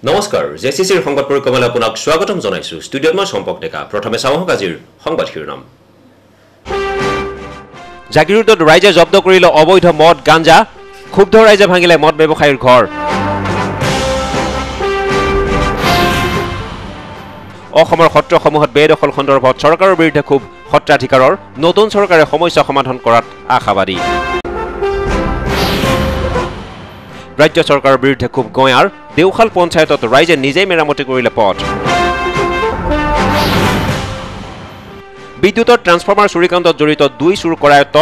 নমস্কাৰ জেচিচিৰ সংবাদ পৰিক্ৰমালৈ আপোনাক স্বাগতম জনাইছো ষ্টুডিঅ'ত মই সম্পক ডেকা প্ৰথমে চাওঁক আজিৰ সংবাদ শিৰোনাম জাগিৰোডত ৰাইজে জব্দ কৰিলে অবৈধ মদ গাঞ্জা ক্ষুব্ধ ৰাইজে ভাঙিলে মদ ব্যৱসায়ীৰ ঘৰ অসমৰ সত্ৰসমূহত বেদখল সন্দৰ্ভত চৰকাৰৰ বিৰুদ্ধে খুব সত্ৰাধিকাৰৰ নতুন চৰকাৰে সমস্যা সমাধান কৰাত আশাবাদী ৰাজ্য চৰকাৰৰ বিৰুদ্ধে খুব গয়াৰ দেওখাল পঞ্চায়তত ৰাইজে নিজেই মেৰামতি কৰিলে পথ বিদ্যুতৰ ট্ৰান্সফৰ্মাৰ চুৰিকাণ্ডত জড়িত 2 চুৰ কৰায়ত্ব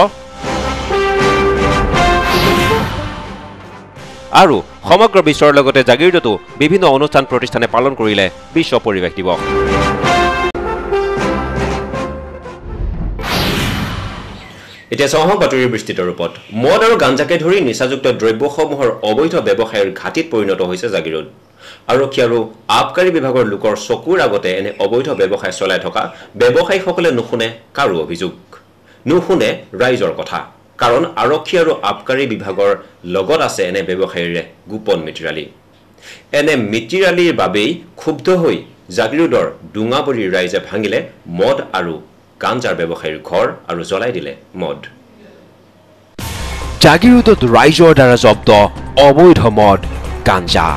আৰু সমগ্ৰ বিশ্বৰ লগতে জাগিৰোডতো বিভিন্ন অনুষ্ঠান প্ৰতিষ্ঠানে পালন কৰিলে বিশ্ব পৰিৱেশ দিৱস এতিয়া চাওঁক বাতৰিৰ বিস্তৃত ৰূপত মদ আৰু গাঞ্জাকে ধৰি নিচাযুক্ত দ্ৰব্যসমূহৰ অবৈধ ব্যৱসায়ৰ ঘাটিত পৰিণত হৈছে জাগিৰোড আৰক্ষী আৰু আবকাৰী বিভাগৰ লোকৰ চকুৰ আগতে এনে অবৈধ ব্যৱসায় চলাই থকা ব্যৱসায়ীসকলে নুশুনে কাৰো অভিযোগ নুশুনে ৰাইজৰ কথা কাৰণ আৰক্ষী আৰু আবকাৰী বিভাগৰ লগত আছে এনে ব্যৱসায়ীৰে গোপন মিতিৰালি এনে মিতিৰালিৰ বাবেই ক্ষুব্ধ হৈ জাগিৰোডৰ ডুঙাবৰীৰ ৰাইজে ভাঙিলে মদ আৰু গাঞ্জাৰ ব্যৱসায়ীৰ ঘৰ আৰু জ্বলাই দিলে মদ জাগিৰোডত ৰাইজৰ দ্বাৰা জব্দ অবৈধ মদ গাঞ্জা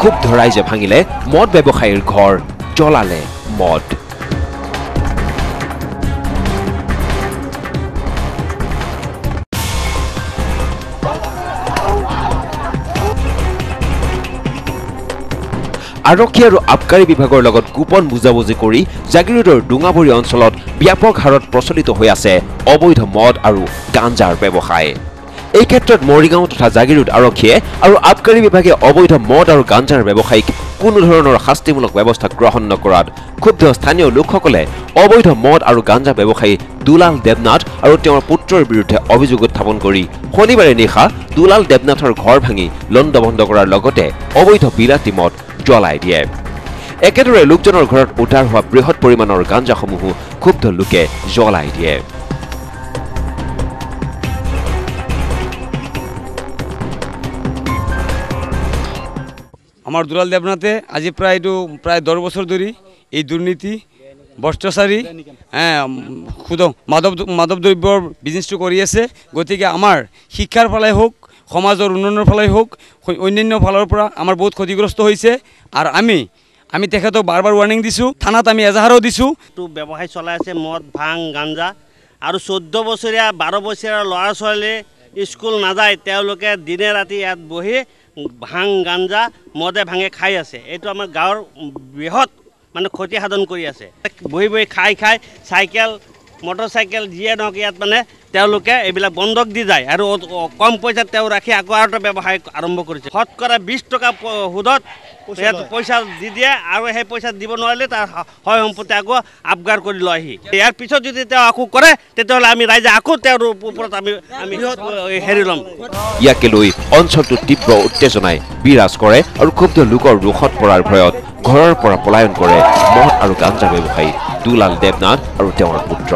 ক্ষুব্ধ ৰাইজে ভাঙিলে মদ ব্যৱসায়ীৰ ঘৰ জ্বলালে মদ আৰক্ষী আৰু আবকাৰী বিভাগৰ লগত গোপন বুজাবুজি কৰি জাগিৰোডৰ ডুঙাবৰী অঞ্চলত ব্যাপক হাৰত প্ৰচলিত হৈ আছে অবৈধ মদ আৰু গাঞ্জাৰ ব্যৱসায় এই ক্ষেত্ৰত মৰিগাঁও তথা জাগিৰোড আৰক্ষীয়ে আৰু আবকাৰী বিভাগে অবৈধ মদ আৰু গাঞ্জাৰ ব্যৱসায়ীক কোনো ধৰণৰ শাস্তিমূলক ব্যৱস্থা গ্ৰহণ নকৰাত ক্ষুব্ধ স্থানীয় লোকসকলে অবৈধ মদ আৰু গাঞ্জা ব্যৱসায়ী দুলাল দেৱনাথ আৰু তেওঁৰ পুত্ৰৰ বিৰুদ্ধে অভিযোগ উত্থাপন কৰি শনিবাৰে নিশা দুলাল দেৱনাথৰ ঘৰ ভাঙি লণ্ডভণ্ড কৰাৰ লগতে অবৈধ বিলাতী মদ জ্বলাই দিয়ে একেদৰে লোকজনৰ ঘৰত উদ্ধাৰ হোৱা বৃহৎ পৰিমাণৰ গাঞ্জাসমূহো ক্ষুব্ধ লোকে জ্বলাই দিয়ে আমাৰ দুলাল দেবনাথে আজি প্ৰায় 10 বছৰ ধৰে এই দুৰ্নীতি ভ্ৰষ্টাচাৰী মাদক দ্ৰব্যৰ বিজনেসটো কৰি আছে গতিকে আমাৰ শিক্ষাৰ ফালে হোক সমাজৰ উন্নয়নৰ ফালে হোক অন্যান্য ফালৰ পৰা আমাৰ বহুত ক্ষতিগ্ৰস্ত হৈছে আৰু আমি তেখেতক বাৰবাৰ ওয়াৰ্নিং দিছো থানাত আমি এজাহাৰো দিছো তো ব্যৱসায় চলাই আছে মদ ভাং গাঞ্জা আৰু 14 বছৰীয়া 12 বছৰীয়া ল'ৰা ছোৱালী স্কুল নাযায় তেওঁলোকে দিনে ৰাতি ইয়াত বহি ভাং গাঞ্জা মদে ভাঙে খাই আছে এইটো আমাৰ গাঁৱৰ বৃহৎ মানে ক্ষতি সাধন কৰি আছে বহি বহি খাই চাইকেল মটৰচাইকেল যিয়ে নহওক ইয়াত মানে তেওঁলোকে এইবিলাক বন্ধক দি যায় আৰু কম পইচাত তেওঁ ৰাখি আকৌ আৰু এটা ব্যৱসায় আৰম্ভ কৰিছে শতকৰা 20 টকা সুদত পইচা দি দিয়ে আৰু সেই পইচা দিব নোৱাৰিলে তাৰ হয় সম্পত্তি আকৌ আবগাৰ কৰি লৈ আহি ইয়াৰ পিছত যদি তেওঁ আকৌ কৰে তেতিয়াহ'লে আমি ৰাইজে আকৌ তেওঁৰ ওপৰত আমি হেৰি ল'ম ইয়াকে লৈ অঞ্চলটোত তীব্ৰ উত্তেজনাই বিৰাজ কৰে আৰু ক্ষুব্ধ লোকৰ ৰোষত পৰাৰ ভয়ত ঘৰৰ পৰা পলায়ন কৰে মদ আৰু গাঞ্জা ব্যৱসায়ী দুলাল দেৱনাথ আৰু তেওঁৰ পুত্ৰ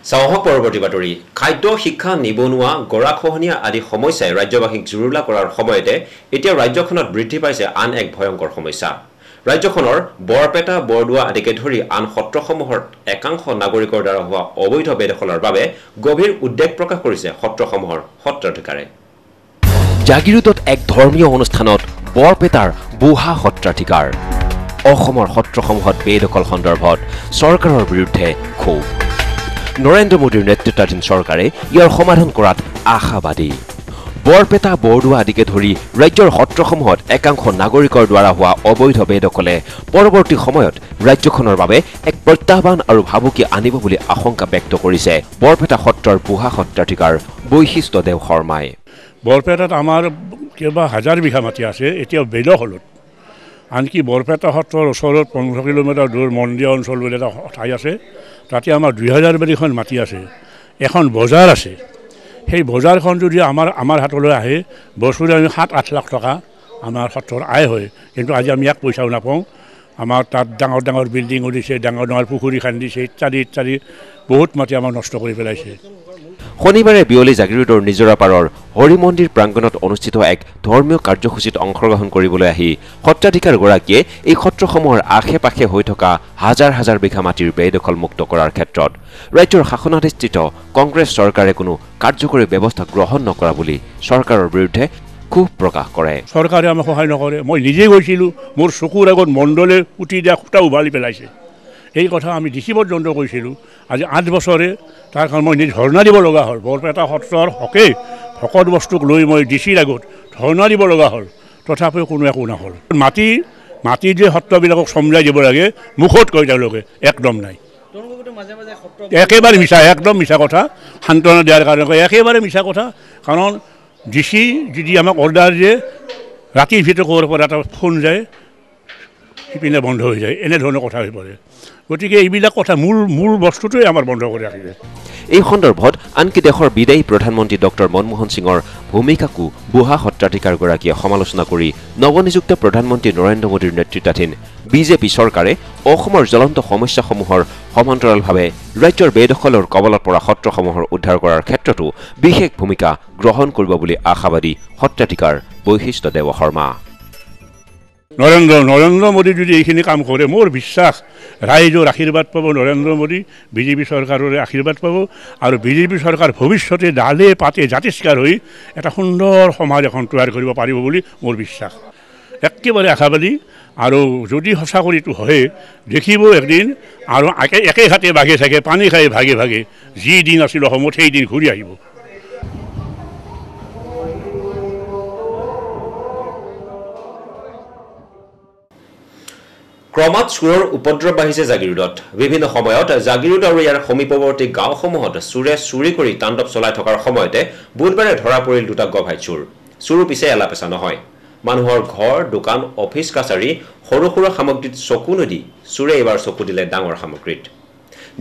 চাওঁক পৰৱৰ্তী বাতৰি খাদ্য শিক্ষা নিবনুৱা গৰাখহনীয়া আদি সমস্যাই ৰাজ্যবাসীক জুৰুলা কৰাৰ সময়তে এতিয়া ৰাজ্যখনত বৃদ্ধি পাইছে আন এক ভয়ংকৰ সমস্যা ৰাজ্যখনৰ বৰপেটা বৰদুৱা আদিকে ধৰি আন সত্ৰসমূহৰ একাংশ নাগৰিকৰ দ্বাৰা হোৱা অবৈধ বেদখলৰ বাবে গভীৰ উদ্বেগ প্ৰকাশ কৰিছে সত্ৰসমূহৰ সত্ৰাধিকাৰে জাগিৰোডত এক ধৰ্মীয় অনুষ্ঠানত বৰপেটাৰ বুঢ়া সত্ৰাধিকাৰ অসমৰ সত্ৰসমূহত বেদখল সন্দৰ্ভত চৰকাৰৰ বিৰুদ্ধে ক্ষোভ নৰেন্দ্ৰ মোদীৰ নেতৃত্বাধীন চৰকাৰে ইয়াৰ সমাধান কৰাত আশাবাদী বৰপেটা বৰদুৱা আদিকে ধৰি ৰাজ্যৰ সত্ৰসমূহত একাংশ নাগৰিকৰ দ্বাৰা হোৱা অবৈধ বেদখলে পৰৱৰ্তী সময়ত ৰাজ্যখনৰ বাবে এক প্ৰত্যাহ্বান আৰু ভাবুকি আনিব বুলি আশংকা ব্যক্ত কৰিছে বৰপেটা সত্ৰৰ বুঢ়া সত্ৰাধিকাৰ বৈশিষ্ট্য দেৱ শৰ্মাই বৰপেটাত আমাৰ কেইবা হাজাৰ বিঘা মাটি আছে এতিয়া বেদখলত আনকি বৰপেটা সত্ৰৰ ওচৰত 15 কিলোমিটাৰ দূৰ মন্দিৰ অঞ্চল বুলি এটা ঠাই আছে তাতে আমাৰ 2000 বিঘাখন মাটি আছে এখন বজাৰ আছে সেই বজাৰখন যদি আমাৰ হাতলৈ আহে বছৰে আমি 7-8 লাখ টকা আমাৰ সত্ৰৰ আয় হয় কিন্তু আজি আমি এক পইচাও নাপাওঁ আমাৰ তাত ডাঙৰ ডাঙৰ বিল্ডিং উঠিছে, ডাঙৰ ডাঙৰ পুখুৰী খান্দিছে, ইত্যাদি ইত্যাদি বহুত মাটি আমাৰ নষ্ট কৰি পেলাইছে। শনিবাৰে বিয়লি জাগিৰোডৰ নিজৰা পাৰৰ হৰি মন্দিৰ প্ৰাংগণত অনুষ্ঠিত এক ধৰ্মীয় কাৰ্যসূচীত অংশগ্ৰহণ কৰিবলৈ আহি সত্ৰাধিকাৰগৰাকীয়ে এই সত্ৰসমূহৰ আশে পাশে হৈ থকা হাজাৰ হাজাৰ বিঘা মাটিৰ বেদখল মুক্ত কৰাৰ ক্ষেত্ৰত ৰাজ্যৰ শাসনাধিষ্ঠিত কংগ্ৰেছ চৰকাৰে কোনো কাৰ্যকৰী ব্যৱস্থা গ্ৰহণ নকৰা বুলি চৰকাৰৰ বিৰুদ্ধে ক্ষোভ প্ৰকাশ কৰে। চৰকাৰে আমাক সহায় নকৰে। মই নিজে গৈছিলোঁ, মোৰ চকুৰ আগত মণ্ডলে পুতি দিয়া খুটা উভালি পেলাইছে। এই কথা আমি ডিচি পৰ্যন্ত কৈছিলোঁ। আজি 8 বছৰে তাৰ কাৰণ মই নিজে ধৰ্ণা দিব লগা হ'ল। বৰপেটা সত্ৰৰ হকে ভকত বস্তুক লৈ মই ডিচিৰ আগত ধৰ্ণা দিব লগা হ'ল, তথাপিও কোনো একো নহ'ল। মাটি যে সত্ৰবিলাকক চমজাই দিব লাগে, মুখত কয় তেওঁলোকে, একদম নাই। একেবাৰে মিছা, একদম মিছা কথা। সান্তনা দিয়াৰ কাৰণে কয়, একেবাৰে মিছা কথা। কাৰণ ডিচি যদি আমাক অৰ্ডাৰ দিয়ে, ৰাতিৰ ভিতৰত ক'ৰ পৰা এটা ফোন যায়, সিপিনে বন্ধ হৈ যায়, এনেধৰণৰ কথা হৈ পৰে। গতিকে এইবিলাক কথা মূল বস্তুটোৱে আমাৰ বন্ধ কৰি ৰাখিছে। এই সন্দৰ্ভত আনকি দেশৰ বিদায়ী প্ৰধানমন্ত্ৰী ডক্টৰ মনমোহন সিঙৰ ভূমিকাকো বুঢ়া সত্ৰাধিকাৰগৰাকীয়ে সমালোচনা কৰি নৱনিযুক্ত প্ৰধানমন্ত্ৰী নৰেন্দ্ৰ মোদীৰ নেতৃত্বাধীন বিজেপি চৰকাৰে অসমৰ জ্বলন্ত সমস্যাসমূহৰ সমান্তৰালভাৱে ৰাজ্যৰ বেদখলৰ কবলত পৰা সত্ৰসমূহৰ উদ্ধাৰ কৰাৰ ক্ষেত্ৰতো বিশেষ ভূমিকা গ্ৰহণ কৰিব বুলি আশাবাদী সত্ৰাধিকাৰ বৈশিষ্ট্য দেৱ শৰ্মা। নৰেন্দ্ৰ মোদী যদি এইখিনি কাম কৰে, মোৰ বিশ্বাস ৰাইজৰ আশীৰ্বাদ পাব, নৰেন্দ্ৰ মোদী বিজেপি চৰকাৰৰে আশীৰ্বাদ পাব, আৰু বিজেপি চৰকাৰ ভৱিষ্যতে ডালে পাতে জাতিষ্কাৰ হৈ এটা সুন্দৰ সমাজ এখন তৈয়াৰ কৰিব পাৰিব বুলি মোৰ বিশ্বাস। একেবাৰে আশাবাদী। আৰু যদি সঁচা কৰিটো হয়, দেখিব একদিন আৰু একে ঘাটে বাঘে চাগে পানী খাই ভাগে ভাগে যি দিন আছিল অসমত সেই দিন ঘূৰি আহিব। ক্ৰমাৎ চোৰৰ উপদ্ৰৱ বাঢ়িছে জাগিৰোডত। বিভিন্ন সময়ত জাগিৰোড আৰু ইয়াৰ সমীপৱৰ্তী গাঁওসমূহত চোৰে চুৰি কৰি তাণ্ডৱ চলাই থকাৰ সময়তে বুধবাৰে ধৰা পৰিল 2টা গভাই চোৰ। চোৰো পিছে এলাপেচা নহয়। মানুহৰ ঘৰ, দোকান, অফিচ কাছাৰী, সৰু সৰু সামগ্ৰীত চকু নদি চোৰে এইবাৰ চকু দিলে ডাঙৰ সামগ্ৰীত।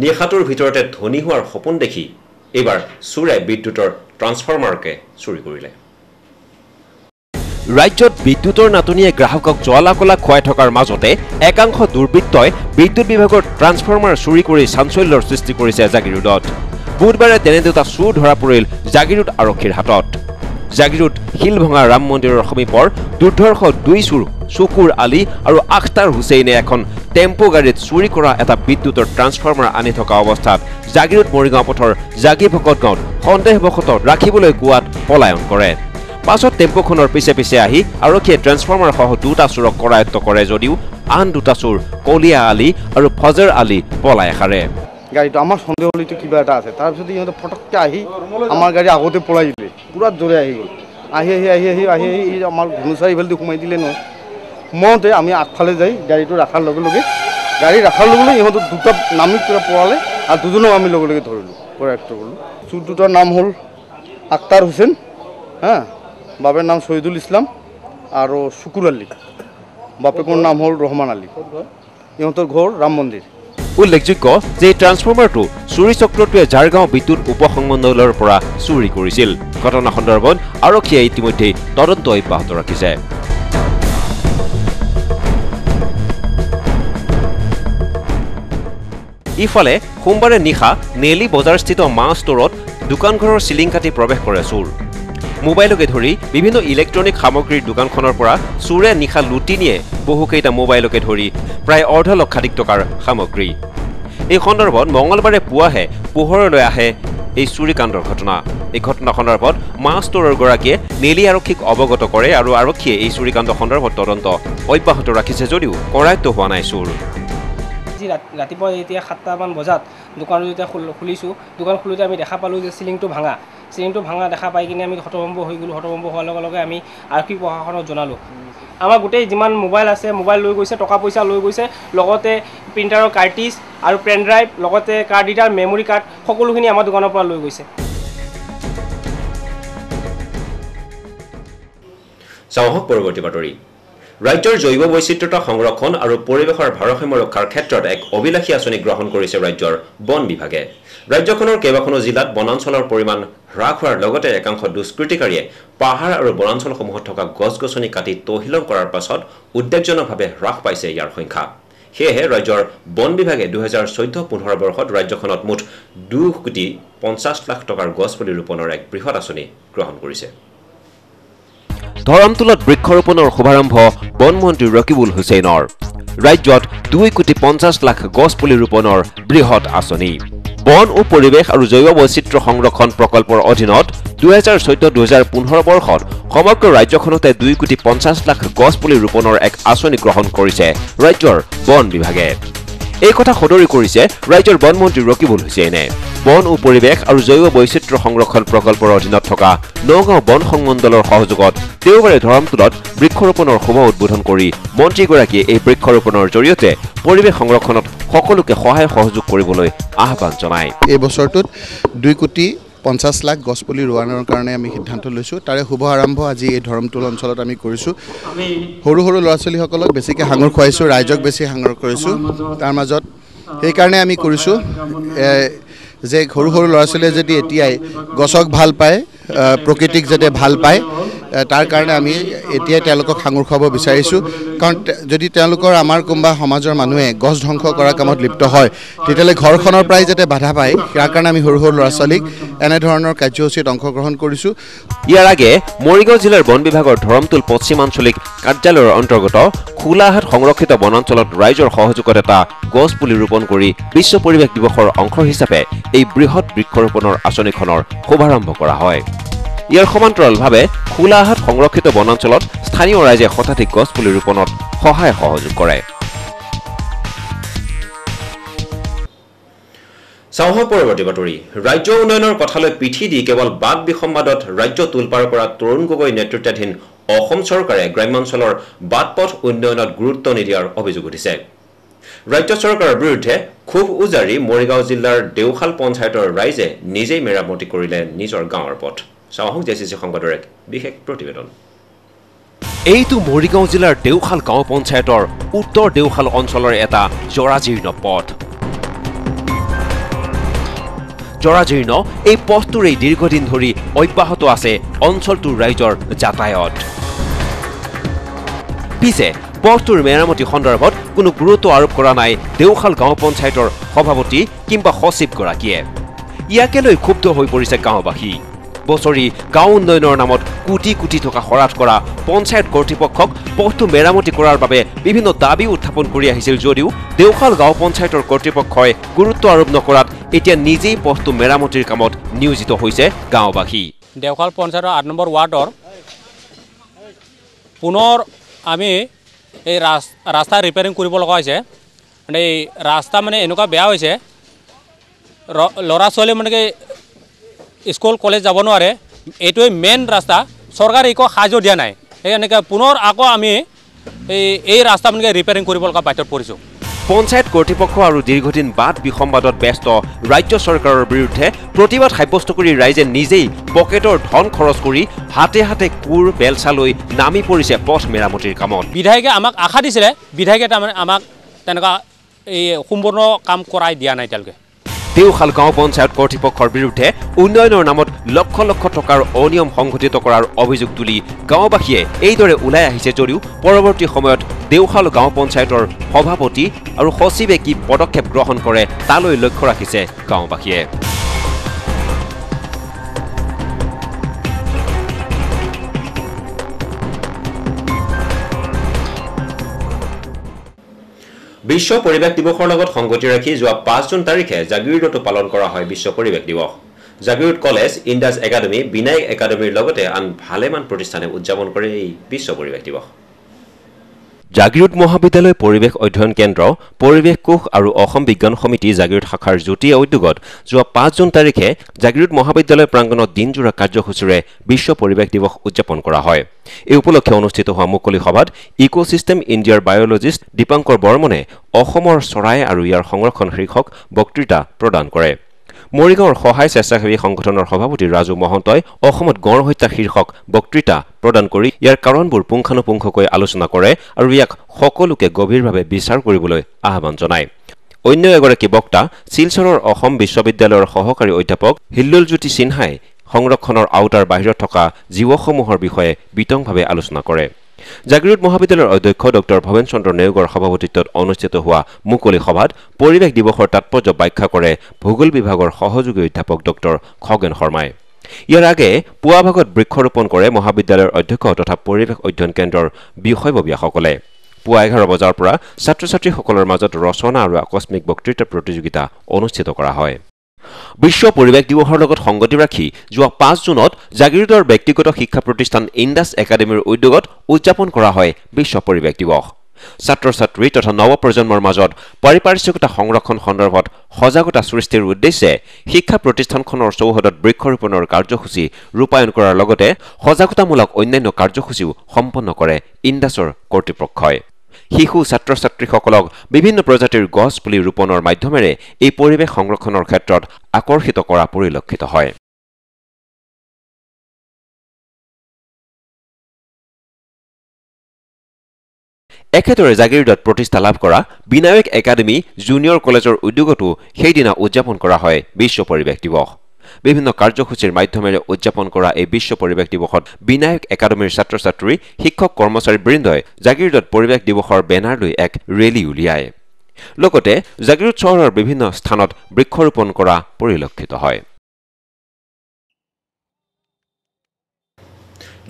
নিশাটোৰ ভিতৰতে ধনী হোৱাৰ সপোন দেখি এইবাৰ চোৰে বিদ্যুতৰ ট্ৰান্সফৰ্মাৰকে চুৰি কৰিলে। ৰাজ্যত বিদ্যুতৰ নাটনিয়ে গ্ৰাহকক জ্বলা-কলা খুৱাই থকাৰ মাজতে একাংশ দুৰ্বৃত্তই বিদ্যুৎ বিভাগৰ ট্ৰান্সফৰ্মাৰ চুৰি কৰি চাঞ্চল্যৰ সৃষ্টি কৰিছে জাগিৰোডত। বুধবাৰে তেনে 2টা চোৰ ধৰা পৰিল জাগিৰোড আৰক্ষীৰ হাতত। জাগিৰোড শিলভঙা ৰাম মন্দিৰৰ সমীপৰ দুৰ্ধৰ্ষ 2 চোৰ চকুৰ আলী আৰু আখতাৰ হুছেইনে এখন টেম্পো গাড়ীত চুৰি কৰা এটা বিদ্যুতৰ ট্ৰান্সফৰ্মাৰ আনি থকা অৱস্থাত জাগিৰোড মৰিগাঁও পথৰ জাগিভকত গাঁৱত সন্দেহবশতঃ ৰাখিবলৈ কোৱাত পলায়ন কৰে। পাছত টেম্পোখনৰ পিছে পিছে আহি আৰক্ষীয়ে ট্ৰান্সফৰ্মাৰসহ 2টা চোৰক কৰায়ত্ব কৰে যদিও আন 2টা চোৰ কলিয়া আলী আৰু ফজৰ আলী পলাই সাৰে। গাড়ীটো আমাৰ সন্দেহ হ'লেতো কিবা এটা আছে, তাৰপিছত ইহঁতে ফটককৈ আহি আমাৰ গাড়ী আগতে পলাই দিলে, পূৰা জোৰে আহি গ'ল। আহি আমাৰ ঘুনুচাৰি ফালেদি সোমাই দিলে নহয়। সোমাওঁতে আমি আগফালে যাই গাড়ীটো ৰখাৰ লগে লগে ইহঁতৰ 2টা নামি পূৰা পৰালে, আৰু 2জনক আমি লগে লগে ধৰিলোঁ, কৰায়ত্ব কৰিলোঁ। চোৰ 2টাৰ নাম হ'ল আখতাৰ হুছেইন, বাপেৰ নাম শহীদুল ইছলাম আৰু শুকুৰ আলী, বাপেকৰ নাম হ'ল ৰহমান আলী। ইহঁতৰ ঘৰ ৰাম মন্দিৰ। উল্লেখযোগ্য যে এই ট্ৰান্সফৰ্মাৰটো চুৰি চক্ৰটোৱে ঝাৰগাঁও বিদ্যুৎ উপসংমণ্ডলৰ পৰা চুৰি কৰিছিল। ঘটনা সন্দৰ্ভত আৰক্ষীয়ে ইতিমধ্যে তদন্ত অব্যাহত ৰাখিছে। ইফালে সোমবাৰে নিশা নেলি বজাৰস্থিত মা ষ্টৰত দোকানঘৰৰ চিলিং কাটি প্ৰৱেশ কৰে চোৰ। মোবাইলকে ধৰি বিভিন্ন ইলেক্ট্ৰনিক সামগ্ৰীৰ দোকানখনৰ পৰা চোৰে নিশা লুটি নিয়ে বহুকেইটা মোবাইলকে ধৰি প্ৰায় 1.5 লক্ষাধিক টকাৰ সামগ্ৰী। এই সন্দৰ্ভত মঙলবাৰে পুৱাহে পোহৰলৈ আহে এই চুৰিকাণ্ডৰ ঘটনা। এই ঘটনা সন্দৰ্ভত মা ষ্টৰৰ গৰাকীয়ে নেলি আৰক্ষীক অৱগত কৰে আৰু আৰক্ষীয়ে এই চুৰিকাণ্ড সন্দৰ্ভত তদন্ত অব্যাহত ৰাখিছে যদিও কৰায়ত্ব হোৱা নাই চোৰ। ৰাতিপুৱা এতিয়া 7টামান বজাত দোকান যেতিয়া খুলিছোঁ, দোকান খোলোতে আমি দেখা পালোঁ যে চিলিংটো ভাঙা দেখা পাই কিনে আমি হতভম্ব হৈ গ'লোঁ। হতভম্ব হোৱাৰ লগে লগে আমি আৰক্ষী প্ৰশাসনক জনালোঁ। আমাৰ গোটেই যিমান মোবাইল আছে, মোবাইল লৈ গৈছে, টকা পইচা লৈ গৈছে, লগতে প্ৰিণ্টাৰৰ কাৰ্টিজ আৰু পেন ড্ৰাইভ, লগতে কাৰ্ড ৰিডাৰ, মেমৰি কাৰ্ড সকলোখিনি আমাৰ দোকানৰ পৰা লৈ গৈছে। চাওক পৰৱৰ্তী বাতৰি। ৰাজ্যৰ জৈৱ বৈচিত্ৰতা সংৰক্ষণ আৰু পৰিৱেশৰ ভাৰসাম্য ৰক্ষাৰ ক্ষেত্ৰত এক অভিলাষী আঁচনি গ্ৰহণ কৰিছে ৰাজ্যৰ বন বিভাগে। ৰাজ্যখনৰ কেইবাখনো জিলাত বনাঞ্চলৰ পৰিমাণ হ্ৰাস হোৱাৰ লগতে একাংশ দুষ্কৃতিকাৰীয়ে পাহাৰ আৰু বনাঞ্চলসমূহত থকা গছ-গছনি কাটি তহিলং কৰাৰ পাছত উদ্বেগজনকভাৱে হ্ৰাস পাইছে ইয়াৰ সংখ্যা। সেয়েহে ৰাজ্যৰ বন বিভাগে 2014-15 বৰ্ষত ৰাজ্যখনত মুঠ 2,50 লাখ টকাৰ গছপুলি ৰোপণৰ এক বৃহৎ আঁচনি গ্ৰহণ কৰিছে ধৰমতুলত বৃক্ষৰোপণৰ শুভাৰম্ভ বনমন্ত্ৰী ৰকিবুল হুছেইনৰ ৰাজ্যত 2,50 লাখ গছপুলি ৰোপণৰ বৃহৎ আঁচনি বন ও পৰিৱেশ আৰু জৈৱ বৈচিত্ৰ্য সংৰক্ষণ প্ৰকল্পৰ অধীনত 2014-2015 বৰ্ষত সমগ্ৰ ৰাজ্যখনতে 2,50 লাখ গছপুলি ৰোপণৰ এক আঁচনি গ্ৰহণ কৰিছে ৰাজ্যৰ বন বিভাগে এই কথা সদৰি কৰিছে ৰাজ্যৰ বনমন্ত্ৰী ৰকিবুল হুছেইনে বন ও পৰিৱেশ আৰু জৈৱ বৈচিত্ৰ্য সংৰক্ষণ প্ৰকল্পৰ অধীনত থকা নগাঁও বন সংমণ্ডলৰ সহযোগত দেওবাৰে ধৰমতুলত বৃক্ষৰোপণৰ শুভ উদ্বোধন কৰি মন্ত্ৰীগৰাকীয়ে এই বৃক্ষৰোপণৰ জৰিয়তে পৰিৱেশ সংৰক্ষণত সকলোকে সহায় সহযোগ কৰিবলৈ আহ্বান জনায় এই বছৰটোত 2,50 লাখ গছপুলি ৰোৱানৰ কাৰণে আমি সিদ্ধান্ত লৈছোঁ তাৰে শুভ আৰম্ভ আজি এই ধৰমতুল অঞ্চলত আমি কৰিছোঁ সৰু সৰু ল'ৰা ছোৱালীসকলক বেছিকৈ সাঙুৰ খুৱাইছোঁ ৰাইজক বেছি সাঙুৰ কৰিছোঁ তাৰ মাজত সেইকাৰণে আমি কৰিছোঁ যে সৰু সৰু ল'ৰা ছোৱালীয়ে যদি এতিয়াই গছক ভাল পায় প্ৰকৃতিক যাতে ভাল পায় তাৰ কাৰণে আমি এতিয়াই তেওঁলোকক সাঙুৰ খুৱাব বিচাৰিছোঁ কাৰণ যদি তেওঁলোকৰ আমাৰ কোনোবা সমাজৰ মানুহে গছ ধ্বংস কৰাৰ কামত লিপ্ত হয় তেতিয়াহ'লে ঘৰখনৰ পৰাই যাতে বাধা পায় ইয়াৰ কাৰণে আমি সৰু সৰু ল'ৰা ছোৱালীক এনেধৰণৰ কাৰ্যসূচীত অংশগ্ৰহণ কৰিছোঁ ইয়াৰ আগে মৰিগাঁও জিলাৰ বন বিভাগৰ ধৰমতুল পশ্চিম আঞ্চলিক কাৰ্যালয়ৰ অন্তৰ্গত খোলাহাট সংৰক্ষিত বনাঞ্চলত ৰাইজৰ সহযোগত এটা গছপুলি ৰোপণ কৰি বিশ্ব পৰিৱেশ দিৱসৰ অংশ হিচাপে এই বৃহৎ বৃক্ষৰোপণৰ আঁচনিখনৰ শুভাৰম্ভ কৰা হয় ইয়াৰ সমান্তৰালভাৱে খোলাহাট সংৰক্ষিত বনাঞ্চলত স্থানীয় ৰাইজে শতাধিক গছপুলি ৰোপণত সহায় সহযোগ কৰে চাওঁহক পৰৱৰ্তী বাতৰি ৰাজ্য উন্নয়নৰ কথালৈ পিঠি দি কেৱল বাদ বিসম্বাদত ৰাজ্য তোলপাৰ কৰা তৰুণ গগৈ নেতৃত্বাধীন অসম চৰকাৰে গ্ৰাম্যাঞ্চলৰ বাটপথ উন্নয়নত গুৰুত্ব নিদিয়াৰ অভিযোগ উঠিছে ৰাজ্য চৰকাৰৰ বিৰুদ্ধে ক্ষোভ উজাৰি মৰিগাঁও জিলাৰ দেওখাল পঞ্চায়তৰ ৰাইজে নিজেই মেৰামতি কৰিলে নিজৰ গাঁৱৰ পথ চাওঁহক জেচিচি সংবাদৰ এক বিশেষ প্ৰতিবেদন এইটো মৰিগাঁও জিলাৰ দেওখাল গাঁও পঞ্চায়তৰ উত্তৰ দেওখাল অঞ্চলৰ এটা জৰাজীৰ্ণ পথ জৰাজীৰ্ণ এই পথটোৰেই দীৰ্ঘদিন ধৰি অব্যাহত আছে অঞ্চলটোৰ ৰাইজৰ যাতায়াত পিছে পথটোৰ মেৰামতি সন্দৰ্ভত কোনো গুৰুত্ব আৰোপ কৰা নাই দেওখাল গাঁও পঞ্চায়তৰ সভাপতি কিংবা সচিবগৰাকীয়ে ইয়াকে লৈ ক্ষুব্ধ হৈ পৰিছে গাঁওবাসী বছৰি গাঁও উন্নয়নৰ নামত কোটি কোটি টকা খৰচ কৰা পঞ্চায়ত কৰ্তৃপক্ষক পথটো মেৰামতি কৰাৰ বাবে বিভিন্ন দাবী উত্থাপন কৰি আহিছিল যদিও দেওখাল গাঁও পঞ্চায়তৰ কৰ্তৃপক্ষই গুৰুত্ব আৰোপ নকৰাত এতিয়া নিজেই পথটো মেৰামতিৰ কামত নিয়োজিত হৈছে গাঁওবাসী দেওখাল পঞ্চায়তৰ 8 নম্বৰ ৱাৰ্ডৰ পুনৰ আমি এই ৰাস্তা ৰিপেয়াৰিং কৰিব লগা হৈছে মানে এই ৰাস্তা মানে এনেকুৱা বেয়া হৈছে ল'ৰা ছোৱালী মানে কি স্কুল কলেজ যাব নোৱাৰে এইটোৱে মেইন ৰাস্তা চৰকাৰে একো সাহায্য দিয়া নাই এই এনেকৈ পুনৰ আকৌ আমি এই ৰাস্তা মানে ৰিপেয়াৰিং কৰিব লগা বাধ্যত পৰিছোঁ পঞ্চায়ত কৰ্তৃপক্ষ আৰু দীৰ্ঘদিন বাদ বিসম্বাদত ব্যস্ত ৰাজ্য চৰকাৰৰ বিৰুদ্ধে প্ৰতিবাদ সাব্যস্ত কৰি ৰাইজে নিজেই পকেটৰ ধন খৰচ কৰি হাতে হাতে কোৰ বেলচা লৈ নামি পৰিছে পথ মেৰামতিৰ কামত বিধায়কে আমাক আশা দিছিলে বিধায়কে তাৰমানে আমাক তেনেকুৱা এই সম্পূৰ্ণ কাম কৰাই দিয়া নাই এতিয়ালৈকে দেওখাল গাঁও পঞ্চায়ত কৰ্তৃপক্ষৰ বিৰুদ্ধে উন্নয়নৰ নামত লক্ষ লক্ষ টকাৰ অনিয়ম সংঘটিত কৰাৰ অভিযোগ তুলি গাঁওবাসীয়ে এইদৰে ওলাই আহিছে যদিও পৰৱৰ্তী সময়ত দেওখাল গাঁও পঞ্চায়তৰ সভাপতি আৰু সচিবে কি পদক্ষেপ গ্ৰহণ কৰে তালৈ লক্ষ্য ৰাখিছে গাঁওবাসীয়ে বিশ্ব পৰিৱেশ দিৱসৰ লগত সংগতি ৰাখি যোৱা 5 জুন তাৰিখে জাগিৰোডতো পালন কৰা হয় বিশ্ব পৰিৱেশ দিৱস জাগিৰোড কলেজ ইন্দাস একাডেমী বিনায়ক একাডেমীৰ লগতে আন ভালেমান প্ৰতিষ্ঠানে উদযাপন কৰে এই বিশ্ব পৰিৱেশ দিৱস জাগিৰোড মহাবিদ্যালয় পৰিৱেশ অধ্যয়ন কেন্দ্ৰ পৰিৱেশ কোষ আৰু অসম বিজ্ঞান সমিতি জাগিৰোড শাখাৰ যুটীয়া উদ্যোগত যোৱা 5 জুন তাৰিখে জাগিৰোড মহাবিদ্যালয় প্ৰাংগণত দিনজোৰা কাৰ্যসূচীৰে বিশ্ব পৰিৱেশ দিৱস উদযাপন কৰা হয় এই উপলক্ষে অনুষ্ঠিত হোৱা মুকলি সভাত ইকোসিস্টেম ইণ্ডিয়াৰ বায়'লজিষ্ট দীপাংকৰ বৰ্মনে অসমৰ চৰাই আৰু ইয়াৰ সংৰক্ষণ শীৰ্ষক বক্তৃতা প্ৰদান কৰে মৰিগাঁৱৰ সহায় স্বেচ্ছাসেৱী সংগঠনৰ সভাপতি ৰাজু মহন্তই অসমত গড় হত্যা শীৰ্ষক বক্তৃতা প্ৰদান কৰি ইয়াৰ কাৰণবোৰ পুংখানুপুংখকৈ আলোচনা কৰে আৰু ইয়াক সকলোকে গভীৰভাৱে বিচাৰ কৰিবলৈ আহ্বান জনায় অন্য এগৰাকী বক্তা শিলচৰৰ অসম বিশ্ববিদ্যালয়ৰ সহকাৰী অধ্যাপক হিল্লুলজ্যোতি সিনহাই সংৰক্ষণৰ আওতাৰ বাহিৰত থকা জীৱসমূহৰ বিষয়ে বিতংভাৱে আলোচনা কৰে জাগিৰোড মহাবিদ্যালয়ৰ অধ্যক্ষ ডক্টৰ ভৱেন চন্দ্ৰ নেওগৰ সভাপতিত্বত অনুষ্ঠিত হোৱা মুকলি সভাত পৰিৱেশ দিৱসৰ তাৎপৰ্য ব্যাখ্যা কৰে ভূগোল বিভাগৰ সহযোগী অধ্যাপক ডক্টৰ খগেন শৰ্মাই। ইয়াৰ আগে পুৱা ভাগত বৃক্ষৰোপণ কৰে মহাবিদ্যালয়ৰ অধ্যক্ষ তথা পৰিৱেশ অধ্যয়ন কেন্দ্ৰৰ বিষয়ববীয়াসকলে। পুৱা 11 বজাৰ পৰা ছাত্ৰ ছাত্ৰীসকলৰ মাজত ৰচনা আৰু আকস্মিক বক্তৃতা প্ৰতিযোগিতা অনুষ্ঠিত কৰা হয়। বিশ্ব পৰিৱেশ দিৱসৰ লগত সংগতি ৰাখি যোৱা 5 জুনত জাগিৰোডৰ ব্যক্তিগত শিক্ষা প্ৰতিষ্ঠান ইণ্ডাছ একাডেমীৰ উদ্যোগত উদযাপন কৰা হয় বিশ্ব পৰিৱেশ দিৱস। ছাত্ৰ ছাত্ৰী তথা নৱপ্ৰজন্মৰ মাজত পাৰিপাৰ্শ্বিকতা সংৰক্ষণ সন্দৰ্ভত সজাগতা সৃষ্টিৰ উদ্দেশ্যে শিক্ষা প্ৰতিষ্ঠানখনৰ চৌহদত বৃক্ষৰোপণৰ কাৰ্যসূচী ৰূপায়ণ কৰাৰ লগতে সজাগতামূলক অন্যান্য কাৰ্যসূচীও সম্পন্ন কৰে ইণ্ডাছৰ কৰ্তৃপক্ষই। শিশু ছাত্ৰ ছাত্ৰীসকলক বিভিন্ন প্ৰজাতিৰ গছ পুলি ৰোপণৰ মাধ্যমেৰে এই পৰিৱেশ সংৰক্ষণৰ ক্ষেত্ৰত আকৰ্ষিত কৰা পৰিলক্ষিত হয়। একেদৰে জাগিৰোডত প্ৰতিষ্ঠা লাভ কৰা বিনায়ক একাডেমী জুনিয়ৰ কলেজৰ উদ্যোগতো সেইদিনা উদযাপন কৰা হয় বিশ্ব পৰিৱেশ দিৱস। বিভিন্ন কাৰ্যসূচীৰ মাধ্যমেৰে উদযাপন কৰা এই বিশ্ব পৰিৱেশ দিৱসত বিনায়ক একাডেমীৰ ছাত্ৰ ছাত্ৰী শিক্ষক কৰ্মচাৰীবৃন্দই জাগিৰোডত পৰিৱেশ দিৱসৰ বেনাৰ লৈ এক ৰেলী উলিয়ায়। লগতে জাগিৰোড চহৰৰ বিভিন্ন স্থানত বৃক্ষৰোপণ কৰা পৰিলক্ষিত হয়।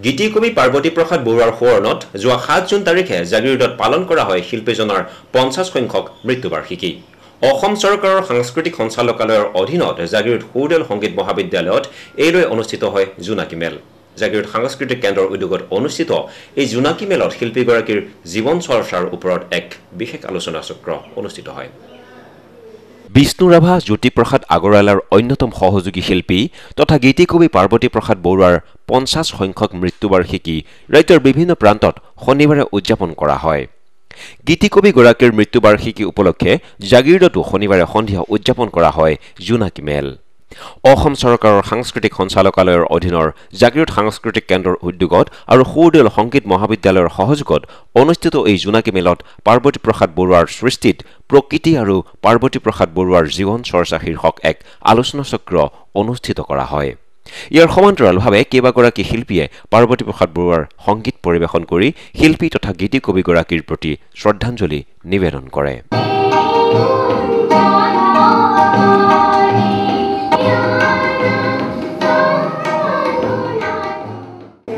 গীতিকবি পাৰ্বতী প্ৰসাদ বৰুৱাৰ সোঁৱৰণত যোৱা 7 জুন তাৰিখে জাগিৰোডত পালন কৰা হয় শিল্পীজনৰ 50 সংখ্যক মৃত্যুবাৰ্ষিকী। অসম চৰকাৰৰ সাংস্কৃতিক সঞ্চালকালয়ৰ অধীনত জাগিৰোড সুৰডাল সংগীত মহাবিদ্যালয়ত এইলৈ অনুষ্ঠিত হয় জোনাকী মেল। জাগিৰোড সাংস্কৃতিক কেন্দ্ৰৰ উদ্যোগত অনুষ্ঠিত এই জোনাকী মেলত শিল্পীগৰাকীৰ জীৱন চৰ্চাৰ ওপৰত এক বিশেষ আলোচনা চক্ৰ অনুষ্ঠিত হয়। বিষ্ণু ৰাভা জ্যোতিপ্ৰসাদ আগৰৱালাৰ অন্যতম সহযোগী শিল্পী তথা গীতিকবি পাৰ্বতী প্ৰসাদ বৰুৱাৰ 50 সংখ্যক মৃত্যুবাৰ্ষিকী ৰাজ্যৰ বিভিন্ন প্ৰান্তত শনিবাৰে উদযাপন কৰা হয়। গীতিকবিগৰাকীৰ মৃত্যুবাৰ্ষিকী উপলক্ষে জাগিৰোডতো শনিবাৰে সন্ধিয়া উদযাপন কৰা হয় জোনাকী মেল। অসম চৰকাৰৰ সাংস্কৃতিক সঞ্চালকালয়ৰ অধীনৰ জাগিৰোড সাংস্কৃতিক কেন্দ্ৰৰ উদ্যোগত আৰু সুৰডাল সংগীত মহাবিদ্যালয়ৰ সহযোগত অনুষ্ঠিত এই জোনাকী মেলত পাৰ্বতী প্ৰসাদ বৰুৱাৰ সৃষ্টিত প্ৰকৃতি আৰু পাৰ্বতী প্ৰসাদ বৰুৱাৰ জীৱন চৰ্চা শীৰ্ষক এক আলোচনা চক্ৰ অনুষ্ঠিত কৰা হয়। ইয়াৰ সমান্তৰালভাৱে কেইবাগৰাকী শিল্পীয়ে পাৰ্বতী প্ৰসাদ বৰুৱাৰ সংগীত পৰিৱেশন কৰি শিল্পী তথা গীতিকবিগৰাকীৰ প্ৰতি শ্ৰদ্ধাঞ্জলি নিবেদন কৰে।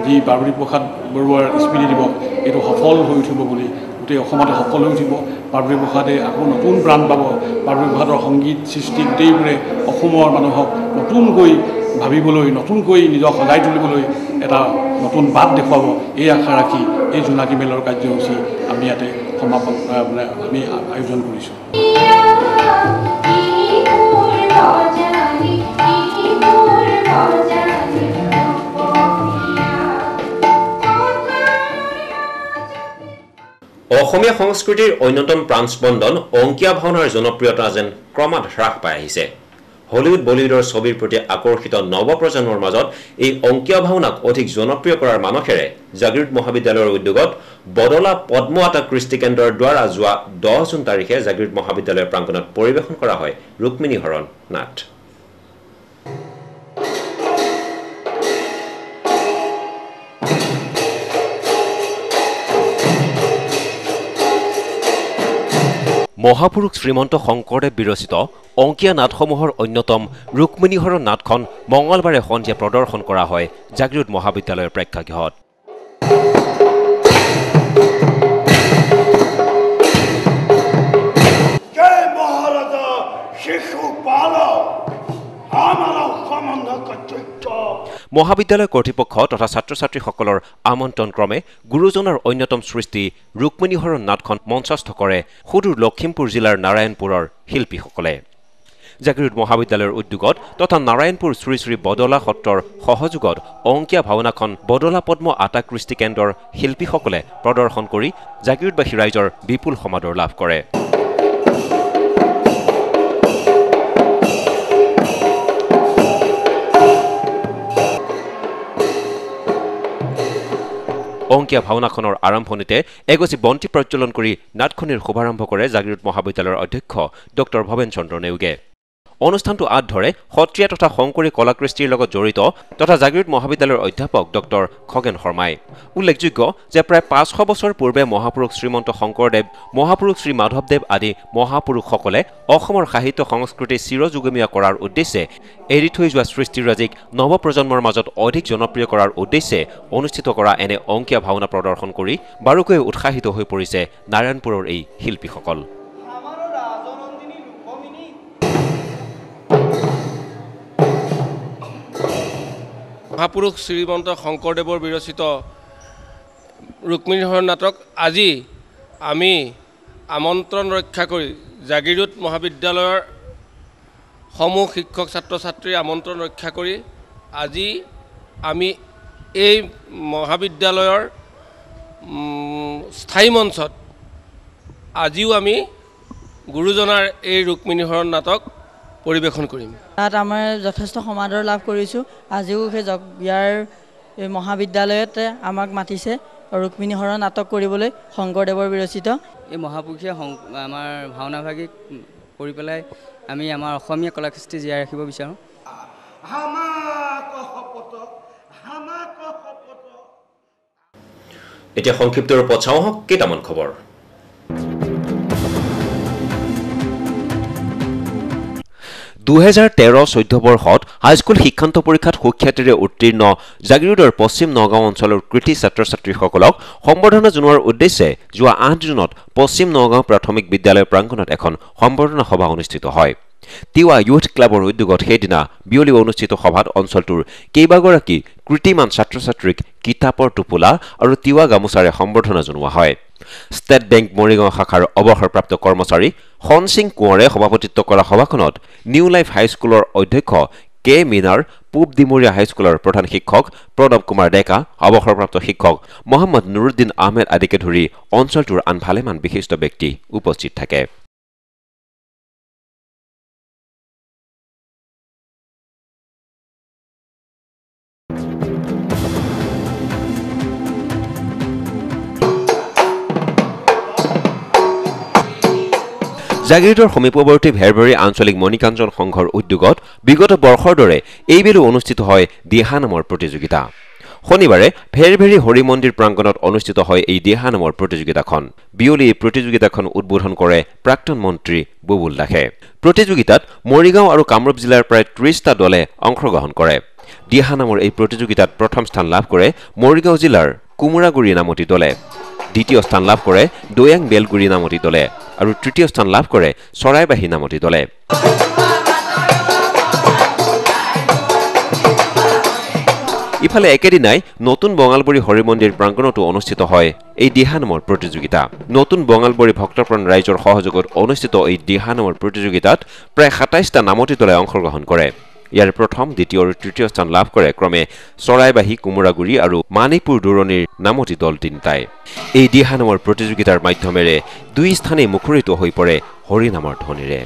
যি পাৰ্বতী প্ৰসাদ বৰুৱাৰ স্মৃতি দিৱস এইটো সফল হৈ উঠিব বুলি গোটেই অসমতে সফল হৈ উঠিব। পাৰ্বতী প্ৰসাদে আকৌ নতুন প্ৰাণ পাব। পাৰ্বতী প্ৰসাদৰ সংগীত সৃষ্টি গোটেইবোৰে অসমৰ মানুহক নতুনকৈ ভাবিবলৈ, নতুনকৈ নিজক সজাই তুলিবলৈ এটা নতুন বাট দেখুৱাব। এই আশা ৰাখি এই জোনাকী মেলৰ কাৰ্যসূচী আমি ইয়াতে সমাপন আমি আয়োজন কৰিছোঁ। অসমীয়া সংস্কৃতিৰ অন্যতম প্ৰাণস্পন্দন অংকীয়া ভাওনাৰ জনপ্ৰিয়তা যেন ক্ৰমাৎ হ্ৰাস পাই আহিছে। হলিউড বলিউডৰ ছবিৰ প্ৰতি আকৰ্ষিত নৱপ্ৰজন্মৰ মাজত এই অংকীয়া ভাওনাক অধিক জনপ্ৰিয় কৰাৰ মানসেৰে জাগিৰোড মহাবিদ্যালয়ৰ উদ্যোগত বদলা পদ্ম আটা কৃষ্টি কেন্দ্ৰৰ দ্বাৰা যোৱা 10 জুন তাৰিখে জাগিৰোড মহাবিদ্যালয়ৰ প্ৰাংগণত পৰিৱেশন কৰা হয় ৰুক্মিণী হৰণ নাট। মহাপুৰুষ শ্ৰীমন্ত শংকৰদেৱ বিৰচিত অংকীয়া নাটসমূহৰ অন্যতম ৰুক্মিণী হৰণ নাটখন মঙলবাৰে সন্ধিয়া প্ৰদৰ্শন কৰা হয় জাগিৰোড মহাবিদ্যালয়ৰ প্ৰেক্ষাগৃহত। মহাবিদ্যালয় কৰ্তৃপক্ষ তথা ছাত্ৰ ছাত্ৰীসকলৰ আমন্ত্ৰণক্ৰমে গুৰুজনাৰ অন্যতম সৃষ্টি ৰুক্মিণী হৰণ নাটখন মঞ্চস্থ কৰে সুদূৰ লখিমপুৰ জিলাৰ নাৰায়ণপুৰৰ শিল্পীসকলে। জাগিৰোড মহাবিদ্যালয়ৰ উদ্যোগত তথা নাৰায়ণপুৰ শ্ৰী শ্ৰী বদলা সত্ৰৰ সহযোগত অংকীয়া ভাওনাখন বদলা পদ্ম আটা কৃষ্টি কেন্দ্ৰৰ শিল্পীসকলে প্ৰদৰ্শন কৰি জাগিৰোডবাসী ৰাইজৰ বিপুল সমাদৰ লাভ কৰে। অংকীয়া ভাওনাখনৰ আৰম্ভণিতে এগছি বন্তি প্ৰজ্বলন কৰি নাটখনিৰ শুভাৰম্ভ কৰে জাগিৰোড মহাবিদ্যালয়ৰ অধ্যক্ষ ডক্টৰ ভৱেন চন্দ্ৰ নেওগে। অনুষ্ঠানটো আঁত ধৰে সত্ৰীয়া তথা শংকৰী কলাকৃষ্টিৰ লগত জড়িত তথা জাগিৰোড মহাবিদ্যালয়ৰ অধ্যাপক ডক্টৰ খগেন শৰ্মাই। উল্লেখযোগ্য যে প্ৰায় 500 বছৰ পূৰ্বে মহাপুৰুষ শ্ৰীমন্ত শংকৰদেৱ, মহাপুৰুষ শ্ৰী মাধৱদেৱ আদি মহাপুৰুষসকলে অসমৰ সাহিত্য সংস্কৃতি চিৰযুগমীয়া কৰাৰ উদ্দেশ্যে এৰি থৈ যোৱা সৃষ্টিৰাজিক নৱপ্ৰজন্মৰ মাজত অধিক জনপ্ৰিয় কৰাৰ উদ্দেশ্যে অনুষ্ঠিত কৰা এনে অংকীয়া ভাওনা প্ৰদৰ্শন কৰি বাৰুকৈ উৎসাহিত হৈ পৰিছে নাৰায়ণপুৰৰ এই শিল্পীসকল। মহাপুৰুষ শ্ৰীমন্ত শংকৰদেৱৰ বিৰচিত ৰুক্মিণী হৰণ নাটক আজি আমি আমন্ত্ৰণ ৰক্ষা কৰি জাগিৰোড মহাবিদ্যালয়ৰ সমূহ শিক্ষক ছাত্ৰ ছাত্ৰীৰ আমন্ত্ৰণ ৰক্ষা কৰি আজি আমি এই মহাবিদ্যালয়ৰ স্থায়ী মঞ্চত আজিও আমি গুৰুজনাৰ এই ৰুক্মিণী হৰণ নাটক পৰিৱেশন কৰিম। তাত আমাৰ যথেষ্ট সমাদৰ লাভ কৰিছোঁ। আজিও সেই ইয়াৰ মহাবিদ্যালয়তে আমাক মাতিছে ৰুক্মিণী হৰণ নাটক কৰিবলৈ শংকৰদেৱৰ বিৰচিত। এই মহাপুৰুষীয় আমাৰ ভাওনাভাগিক কৰি পেলাই আমি আমাৰ অসমীয়া কলাকৃষ্টি জীয়াই ৰাখিব বিচাৰোঁ। এতিয়া সংক্ষিপ্ত ৰূপত চাওঁ হওক কেইটামান খবৰ। (2013-14) বৰ্ষত হাইস্কুল শিক্ষান্ত পৰীক্ষাত সুখ্যাতিৰে উত্তীৰ্ণ জাগিৰোডৰ পশ্চিম নগাঁও অঞ্চলৰ কৃতি ছাত্ৰ ছাত্ৰীসকলক সম্বৰ্ধনা জনোৱাৰ উদ্দেশ্যে যোৱা 8 জুনত পশ্চিম নগাঁও প্ৰাথমিক বিদ্যালয় প্ৰাংগণত এখন সম্বৰ্ধনা সভা অনুষ্ঠিত হয়। তিৱা ইউথ ক্লাবৰ উদ্যোগত সেইদিনা বিয়লি অনুষ্ঠিত সভাত অঞ্চলটোৰ কেইবাগৰাকী কৃতিমান ছাত্ৰ ছাত্ৰীক কিতাপৰ টোপোলা আৰু তিৱা গামোচাৰে সম্বৰ্ধনা জনোৱা হয়। ষ্টেট বেংক মৰিগাঁও শাখাৰ অৱসৰপ্ৰাপ্ত কৰ্মচাৰী হন সিং কোঁৱৰে সভাপতিত্ব কৰা সভাখনত নিউ লাইফ হাইস্কুলৰ অধ্যক্ষ কে মিনাৰ, পূব ডিমৰীয়া হাইস্কুলৰ প্ৰধান শিক্ষক প্ৰণৱ কুমাৰ ডেকা, অৱসৰপ্ৰাপ্ত শিক্ষক মহম্মদ নুৰুদ্দিন আহমেদ আদিকে ধৰি অঞ্চলটোৰ আন ভালেমান বিশিষ্ট ব্যক্তি উপস্থিত থাকে। জাগিৰোডৰ সমীপৱৰ্তী ভেৰভেৰী আঞ্চলিক মণিকাঞ্চন সংঘৰ উদ্যোগত বিগত বৰ্ষৰ দৰে এইবেলি অনুষ্ঠিত হয় দিহা নামৰ প্ৰতিযোগিতা। শনিবাৰে ভেৰভেৰী হৰি মন্দিৰ প্ৰাংগণত অনুষ্ঠিত হয় এই দিহা নামৰ প্ৰতিযোগিতাখন। বিয়লি এই প্ৰতিযোগিতাখন উদ্বোধন কৰে প্ৰাক্তন মন্ত্ৰী বুবুল দাসে। প্ৰতিযোগিতাত মৰিগাঁও আৰু কামৰূপ জিলাৰ প্ৰায় 30টা দলে অংশগ্ৰহণ কৰে। দিহা নামৰ এই প্ৰতিযোগিতাত প্ৰথম স্থান লাভ কৰে মৰিগাঁও জিলাৰ কুমুৰাগুৰি নামতি দলে, দ্বিতীয় স্থান লাভ কৰে দৈয়াং বেলগুৰি নামতি দলে আৰু তৃতীয় স্থান লাভ কৰে চৰাইবাহী নামতি দলে। ইফালে একেদিনাই নতুন বঙালবৰী হৰি মন্দিৰ প্ৰাংগণতো অনুষ্ঠিত হয় এই দিহা নামৰ প্ৰতিযোগিতা। নতুন বঙালবৰী ভক্তপ্ৰাণ ৰাইজৰ সহযোগত অনুষ্ঠিত এই দিহা নামৰ প্ৰতিযোগিতাত প্ৰায় 27টা নামতি দলে অংশগ্ৰহণ কৰে। ইয়াৰ প্ৰথম, দ্বিতীয় আৰু তৃতীয় স্থান লাভ কৰে ক্ৰমে চৰাইবাহী, কুমুৰাগুৰি আৰু মানিপুৰ দূৰণিৰ নামতি দল তিনিটাই। এই দিহা নামৰ প্ৰতিযোগিতাৰ মাধ্যমেৰে 2 স্থানেই মুখৰিত হৈ পৰে হৰি নামৰ ধ্বনিৰে।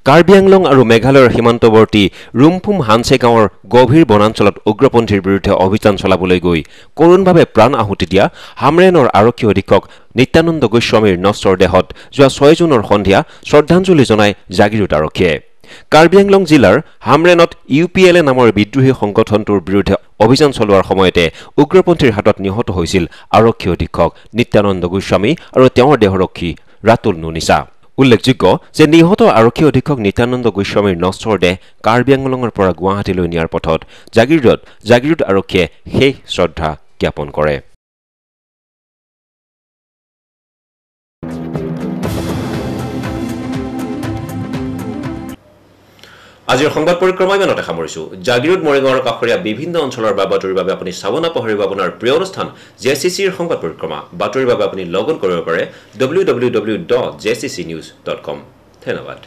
কাৰ্বি আংলং আৰু মেঘালয়ৰ সীমান্তৱৰ্তী ৰুমফুম হানছে গাঁৱৰ গভীৰ বনাঞ্চলত উগ্ৰপন্থীৰ বিৰুদ্ধে অভিযান চলাবলৈ গৈ কৰুণভাৱে প্ৰাণ আহুতি দিয়া হামৰেনৰ আৰক্ষী অধীক্ষক নিত্যানন্দ গোস্বামীৰ নশ্বৰ দেহত যোৱা 6 জুনৰ সন্ধিয়া শ্ৰদ্ধাঞ্জলি জনাই জাগিৰোড আৰক্ষীয়ে। কাৰ্বি আংলং জিলাৰ হামৰেনত UPLA নামৰ বিদ্ৰোহী সংগঠনটোৰ বিৰুদ্ধে অভিযান চলোৱাৰ সময়তে উগ্ৰপন্থীৰ হাতত নিহত হৈছিল আৰক্ষী অধীক্ষক নিত্যানন্দ গোস্বামী আৰু তেওঁৰ দেহৰক্ষী ৰাতুল নুনিছা। উল্লেখযোগ্য যে নিহত আৰক্ষী অধীক্ষক নিত্যানন্দ গোস্বামীৰ নশ্বৰ দেহ কাৰ্বি আংলঙৰ পৰা গুৱাহাটীলৈ নিয়াৰ পথত জাগিৰোড আৰক্ষীয়ে শেষ শ্ৰদ্ধা জ্ঞাপন কৰে। আজিৰ সংবাদ পৰিক্ৰমা ইমানতে সামৰিছো। জাগিৰোড মৰিগাঁৱৰ কাষৰীয়া বিভিন্ন অঞ্চলৰ বাতৰিৰ বাবে আপুনি চাব নাপাহৰিব আপোনাৰ প্ৰিয় অনুষ্ঠান JCCৰ সংবাদ পৰিক্ৰমা। বাতৰিৰ বাবে আপুনি লগ ইন কৰিব পাৰে www.jccnews.com। ধন্যবাদ।